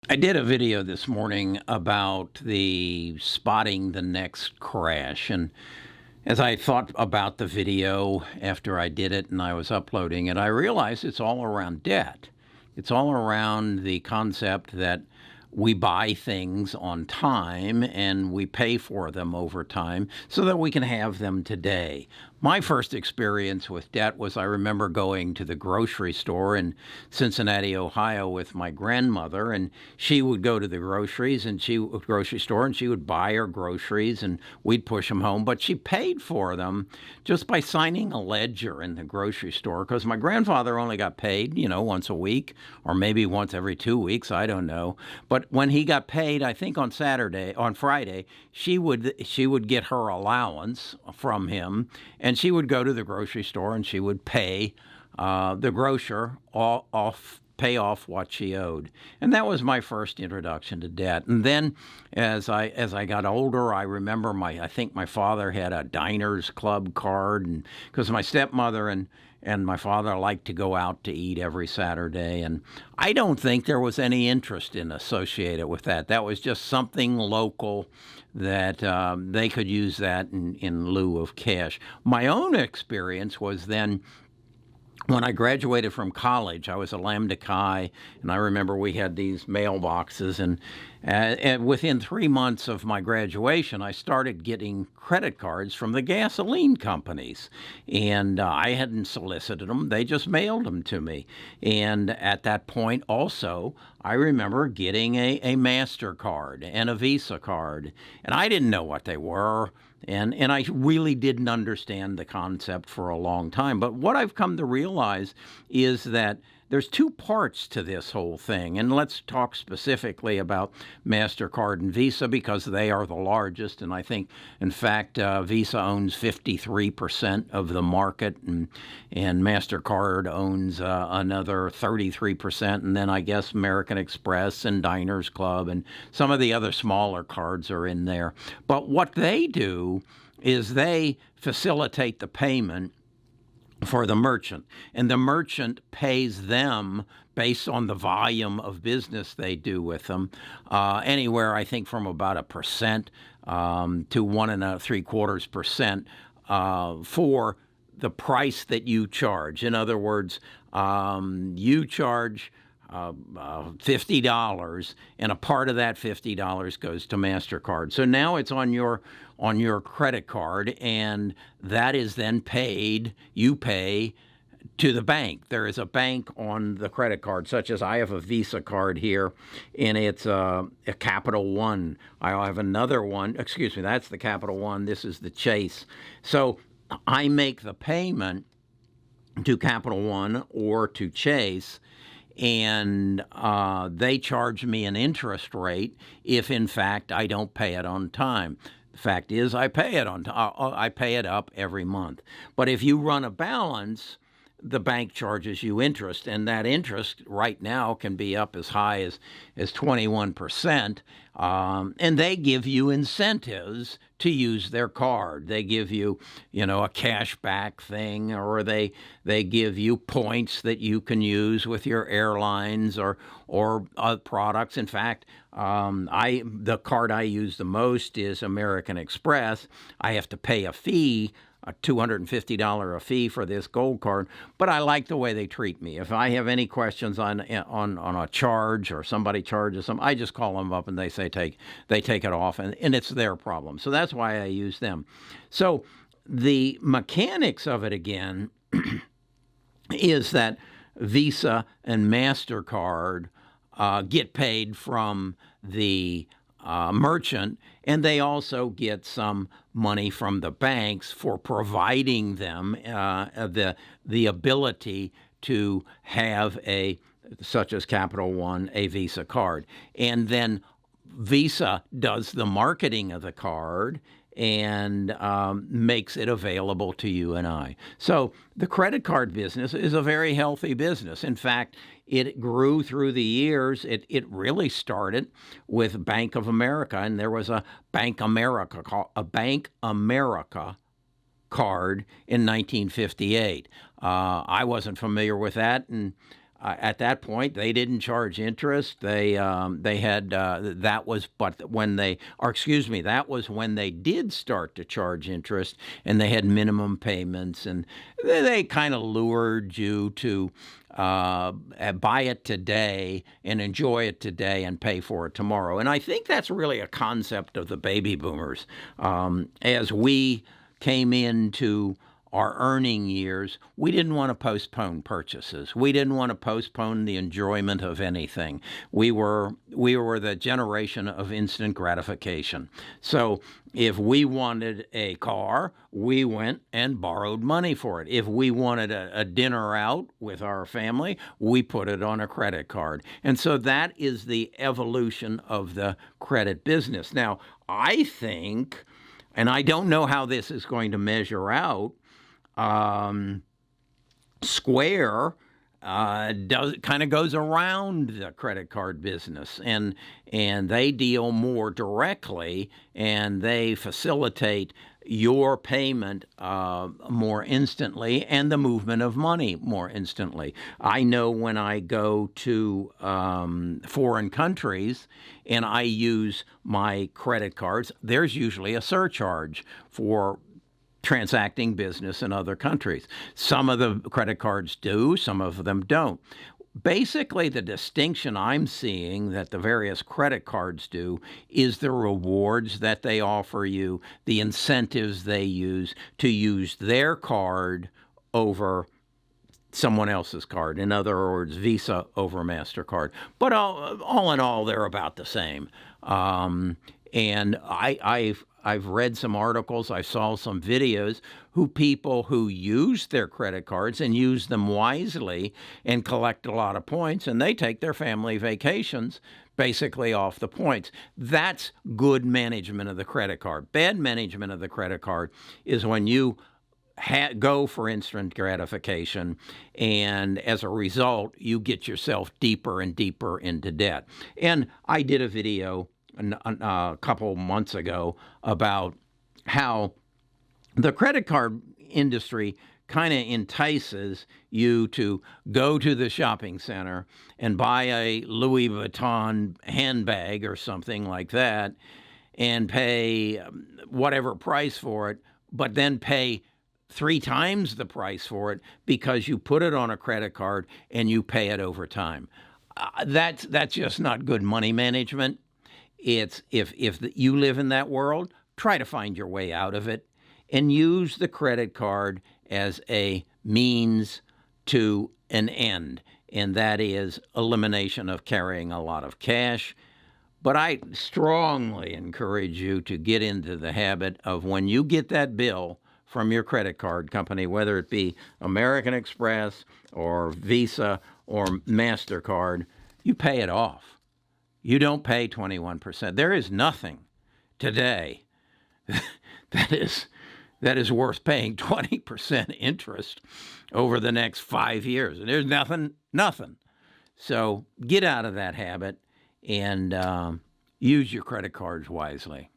I did a video this morning about the spotting the next crash. And as I thought about the video after I did it and I was uploading it, I realized it's all around debt. It's all around the concept that we buy things on time and we pay for them over time so that we can have them today. My first experience with debt was I remember going to the grocery store in Cincinnati, Ohio with my grandmother, and she would go to the grocery store and she would buy her groceries and we'd push them home, but she paid for them just by signing a ledger in the grocery store because my grandfather only got paid, once a week or maybe once every 2 weeks, I don't know. But when he got paid, I think on Friday, she would get her allowance from him, and she would go to the grocery store and she would pay the grocer pay off what she owed. And that was my first introduction to debt. And then as I got older, I remember I think my father had a Diners Club card, and because my stepmother and my father liked to go out to eat every Saturday, and I don't think there was any interest in associated with that. That was just something local that they could use that in lieu of cash. My own experience was then when I graduated from college. I was a Lambda Chi, and I remember we had these mailboxes, and within 3 months of my graduation, I started getting credit cards from the gasoline companies, and I hadn't solicited them. They just mailed them to me. And at that point also, I remember getting a MasterCard and a Visa card, and I didn't know what they were. And I really didn't understand the concept for a long time. But what I've come to realize is that there's two parts to this whole thing. And let's talk specifically about MasterCard and Visa because they are the largest. And I think, in fact, Visa owns 53% of the market, and MasterCard owns another 33%. And then I guess American Express and Diners Club and some of the other smaller cards are in there. But what they do is they facilitate the payment for the merchant, and the merchant pays them based on the volume of business they do with them, anywhere I think from about 1% to 1.75% for the price that you charge. In other words, you charge $50, and a part of that $50 goes to MasterCard. So now it's on your credit card, and that is then paid. You pay to the bank. There is a bank on the credit card, such as I have a Visa card here, and it's a Capital One. I have another one. Excuse me, that's the Capital One. This is the Chase. So I make the payment to Capital One or to Chase, and they charge me an interest rate if, in fact, I don't pay it on time. The fact is, I pay it on time. I pay it up every month. But if you run a balance, the bank charges you interest, and that interest right now can be up as high as 21%, and they give you incentives to use their card. They give you, a cash back thing, or they give you points that you can use with your airlines or products. In fact, the card I use the most is American Express. I have to pay a fee, a $250 a fee for this gold card, but I like the way they treat me. If I have any questions on a charge or somebody charges them, I just call them up and they take it off, and it's their problem. So that's why I use them. So the mechanics of it again is that Visa and MasterCard get paid from the merchant, and they also get some money from the banks for providing them the ability to have such as Capital One, a Visa card. And then Visa does the marketing of the card and makes it available to you and I. So the credit card business is a very healthy business. In fact, it grew through the years. It really started with Bank of America, and there was a Bank America card in 1958. I wasn't familiar with that, and at that point, they didn't charge interest. They had that was, but when they, or excuse me, that was when they did start to charge interest, and they had minimum payments, and they kind of lured you to buy it today and enjoy it today and pay for it tomorrow. And I think that's really a concept of the baby boomers. As we came into our earning years, we didn't want to postpone purchases. We didn't want to postpone the enjoyment of anything. We were the generation of instant gratification. So if we wanted a car, we went and borrowed money for it. If we wanted a dinner out with our family, we put it on a credit card. And so that is the evolution of the credit business. Now, I think, and I don't know how this is going to measure out, Square goes around the credit card business, and they deal more directly, and they facilitate your payment more instantly and the movement of money more instantly. I know when I go to foreign countries and I use my credit cards, there's usually a surcharge for transacting business in other countries. Some of the credit cards do, some of them don't. Basically, the distinction I'm seeing that the various credit cards do is the rewards that they offer you, the incentives they use to use their card over someone else's card. In other words, Visa over MasterCard. But all in all, they're about the same. And I've read some articles, I saw some videos, people who use their credit cards and use them wisely and collect a lot of points, and they take their family vacations basically off the points. That's good management of the credit card. Bad management of the credit card is when you go for instant gratification, and as a result, you get yourself deeper and deeper into debt. And I did a video a couple months ago about how the credit card industry kind of entices you to go to the shopping center and buy a Louis Vuitton handbag or something like that and pay whatever price for it, but then pay 3 times the price for it because you put it on a credit card and you pay it over time. That's just not good money management. It's if you live in that world, try to find your way out of it and use the credit card as a means to an end, and that is elimination of carrying a lot of cash. But I strongly encourage you to get into the habit of when you get that bill from your credit card company, whether it be American Express or Visa or MasterCard, you pay it off. You don't pay 21%. There is nothing today that is worth paying 20% interest over the next 5 years. There's nothing. So get out of that habit and use your credit cards wisely.